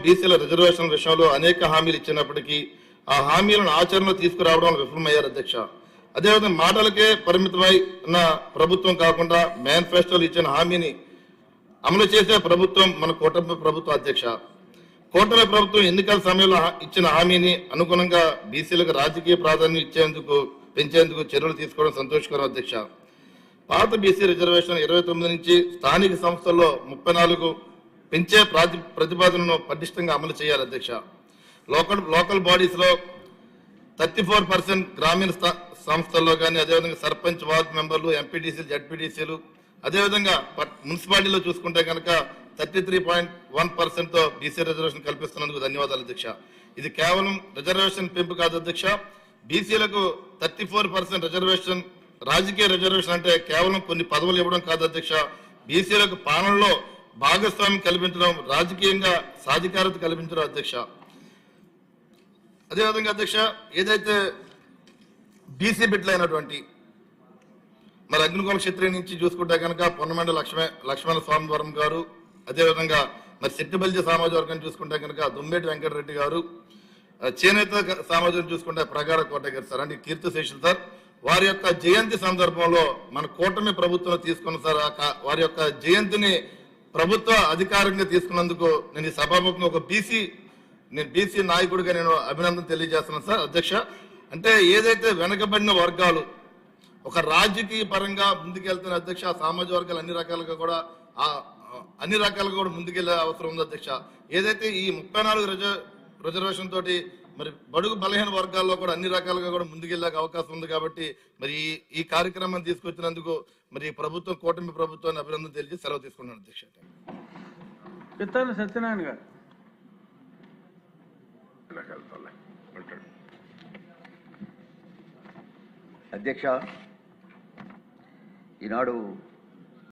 బీసీల రిజర్వేషన్ విషయంలో అనేక హామీలు ఇచ్చినప్పటికీ ఆ హామీలను ఆచరణలో తీసుకురావడంలో విఫలమయ్యారు అధ్యక్ష. అదేవిధంగా మాటలకే పరిమితమై ఉన్న ప్రభుత్వం కాకుండా మేనిఫెస్టోలు ఇచ్చిన హామీని అమలు చేసే ప్రభుత్వం మన కూటమి ప్రభుత్వం అధ్యక్ష. కూటమి ప్రభుత్వం ఎన్నికల సమయంలో ఇచ్చిన హామీని అనుగుణంగా బీసీలకు రాజకీయ ప్రాధాన్యం పెంచేందుకు చర్యలు తీసుకోవడం సంతోషకరం అధ్యక్ష. పాత బీసీ రిజర్వేషన్ 29 నుంచి స్థానిక సంస్థల్లో 34 పెంచే ప్రతిపాదనను పటిష్టంగా అమలు చేయాలి అధ్యక్ష. లోకల్ బాడీస్ లో 34% గ్రామీణ సంస్థల్లో కానీ, అదేవిధంగా సర్పంచ్, వార్డు మెంబర్లు, ఎంపీటీసీలు, జడ్పీటీసీలు, అదేవిధంగా మున్సిపాలిటీలో చూసుకుంటే కనుక 33.1%తో బీసీ రిజర్వేషన్ కల్పిస్తున్నందుకు ధన్యవాదాలు అధ్యక్ష. ఇది కేవలం రిజర్వేషన్ పెంపు కాదు అధ్యక్ష. బీసీలకు 34% రిజర్వేషన్ రాజకీయ రిజర్వేషన్ అంటే కేవలం కొన్ని పదవులు ఇవ్వడం కాదు అధ్యక్ష. బీసీలకు పాలనలో భాగస్వామ్యం కల్పించడం, రాజకీయంగా సాధికారత కల్పించడం అధ్యక్ష. అదేవిధంగా అధ్యక్ష, ఏదైతే బీసీ బిడ్డలైనటువంటి మరి అగ్నికుల క్షత్రియ నుంచి చూసుకుంటే కనుక పొన్నమండ లక్ష్మణ స్వామివరం గారు, అదేవిధంగా మరి సిట్టిబల్జి సామాజిక వర్గం చూసుకుంటే కనుక దుమ్మేటి వెంకటరెడ్డి గారు, చేనేత సామాజికం చూసుకుంటే ప్రగాఢ కోట గారు సార్, అంటే కీర్తిశేషులు సార్, వారి యొక్క జయంతి సందర్భంలో మన కూటమి ప్రభుత్వం తీసుకున్న సార్ వారి యొక్క జయంతిని ప్రభుత్వ అధికారంగా తీసుకున్నందుకు నేను ఈ సభాముఖంగా ఒక బీసీ నాయకుడిగా నేను అభినందన తెలియజేస్తున్నాను సార్ అధ్యక్ష. అంటే ఏదైతే వెనకబడిన వర్గాలు ఒక రాజకీయ పరంగా ముందుకెళ్తున్న అధ్యక్ష, సామాజిక వర్గాలు అన్ని రకాలుగా కూడా ముందుకెళ్లే అవసరం ఉంది అధ్యక్ష. ఏదైతే ఈ 34 రిజర్వేషన్ తోటి మరి బడుగు బలహీన వర్గాల్లో కూడా అన్ని రకాలుగా కూడా ముందుకెళ్లే అవకాశం ఉంది. కాబట్టి మరి ఈ కార్యక్రమాన్ని తీసుకొచ్చినందుకు మరి ప్రభుత్వం, కూటమి ప్రభుత్వాన్ని అభినందన తెలియజేసి సెలవు తీసుకున్నాను అధ్యక్ష. సత్యనారాయణ గారు. అధ్యక్ష, ఈనాడు